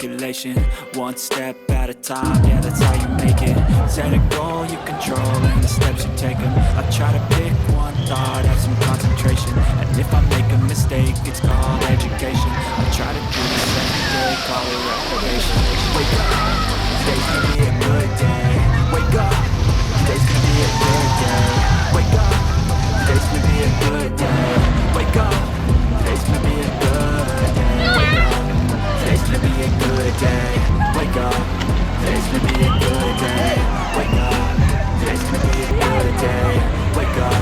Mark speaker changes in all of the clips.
Speaker 1: calculation. One step at a time, yeah, that's how you make it. Set a goal you control and the steps you take them. I try to pick one thought, have some concentration. And if I make a mistake, it's called education. I try to do this every day, call it recreation. Wake up, today's gonna be a good day. Wake up, today's gonna be a good day. Wake up, today's gonna be a good day. Wake up, today's gonna be a good day. Wake up, today's gonna be a good day. Wake up, today's gonna be a good day. Wake up, today's gonna be a good day. Wake up,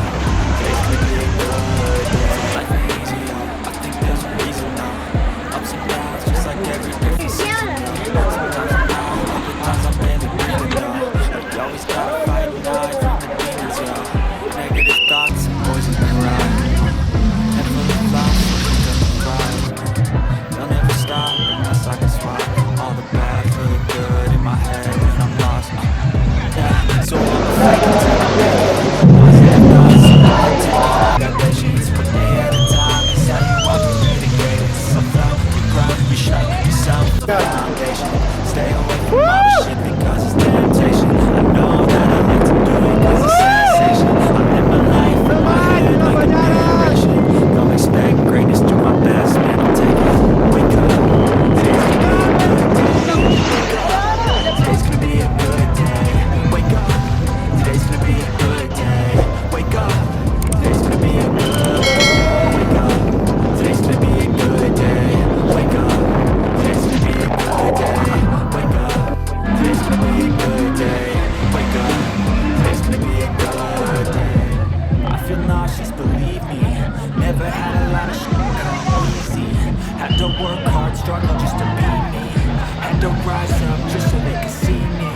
Speaker 1: today's gonna be a good day. Life ain't easy, I think there's a reason now. Ups and downs, just like every different season. Sometimes I'm down, other times I'm barely breathing, though. But you always gotta fight and die from the demons, yo. Negative thoughts and poison the ride. Head full of thoughts, doesn't cry. They'll never stop unless I can swap all the bad for the good in my head when I'm lost. Yeah, so I'ma fight until I make it. Positive thoughts, I take it. Got patience, one day at a time. It's how you want to be the greatest. So felt you grind, you shut yourself the foundation. Stay away from all the shit because it's temptation. I know that I like to do it cause it's sensation. I live my life in my head like a narration. Don't expect greatness, do my best, man, I'll take it. Wake up, today's gonna be a good day. Wake up, today's gonna be a good day. Wake up, today's gonna be a good day. Wake up, today's gonna be a good day. Wake up, today's gonna be a good day. Wake up, today's gonna be a good day. Wake up, today's gonna be a good day. Wake up, today's gonna be a good day. I feel nauseous, believe me. Never had a lot of shit come easy. Had to work hard, struggle just to be me. Had to rise up just so they could see me.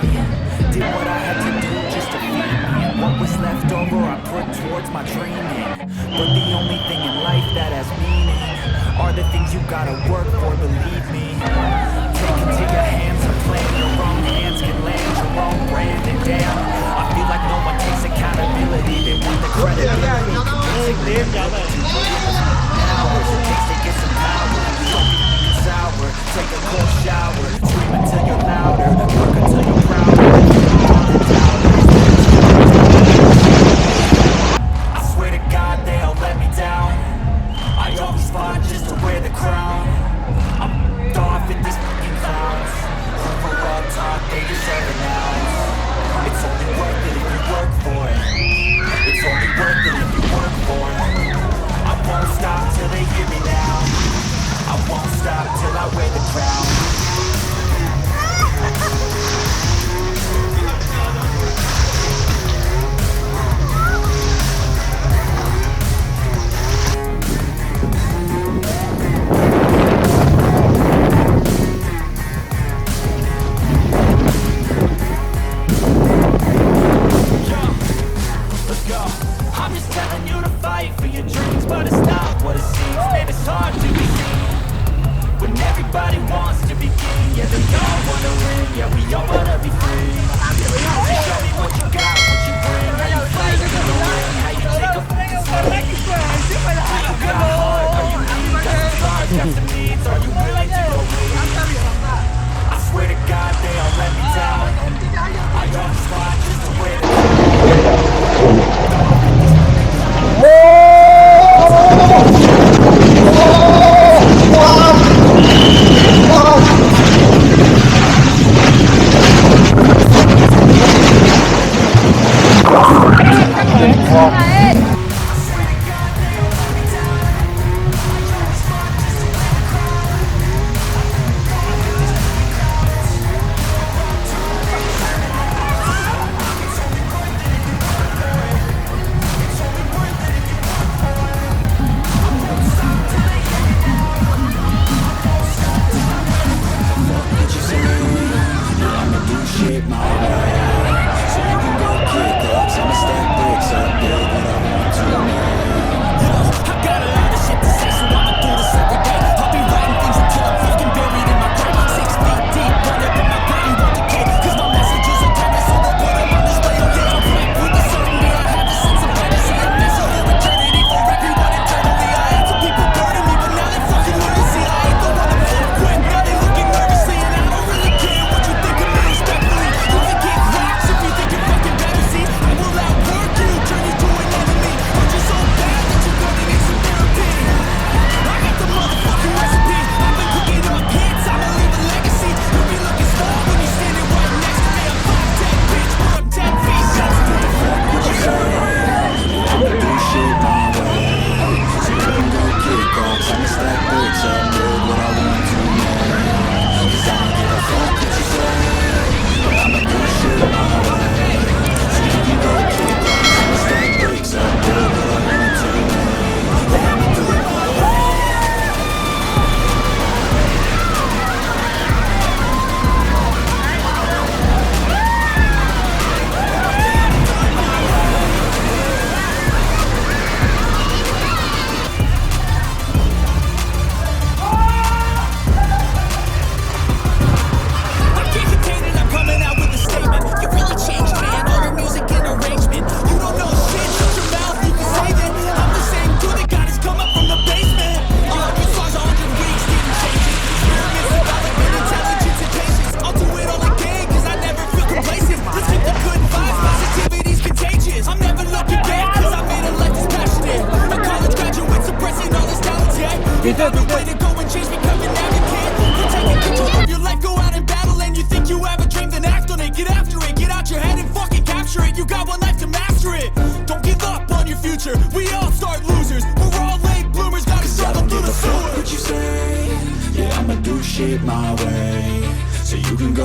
Speaker 1: Did what I had to do just to feed me. And what was left over I put towards my dreaming. But the only thing in life that has meaning are the things you gotta work for, believe me. Take it to your hands and plan. Your own hands can land your own brand. And damn, I feel like no one takes accountability. They want the credibility. Hours it takes to get some power. Don't be sour. Take a cold shower. Scream until you're louder. Work until you're prouder. All the doubters. I swear to God they'll let me down. I always fought just to wear the crown. I'm off at these fucking clowns. Overall talk, they deserve an ounce. It's only worth it if you work for it. It's only worth it if you work for it. I won't stop till they hear me now. I won't stop till I wear the crown.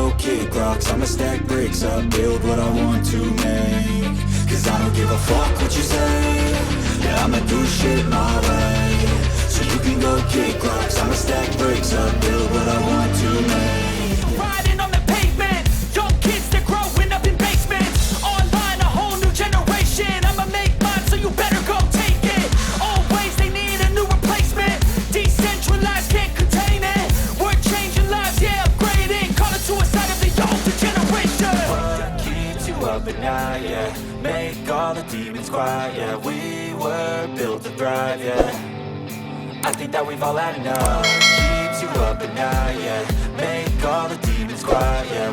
Speaker 1: go kick rocks, I'ma stack bricks up, build what I want to make. Cause I don't give a fuck what you say, yeah, I'ma do shit my way. So you can go kick rocks, I'ma stack bricks up, build what I want to make.
Speaker 2: Riding on the pavement, young kids, they're growing up in basements. Online, a whole new generation, I'ma make mine, so you better go take it. Always they need a new replacement, decentralized, can't contain it. We're changing lives, yeah, upgrading, call it suicide of the older generation.
Speaker 1: What keeps you up at night, yeah, make all the demons quiet, yeah. We were built to thrive, yeah. I think that we've all had enough. Keeps you up at night, yeah, make all the demons quiet, yeah.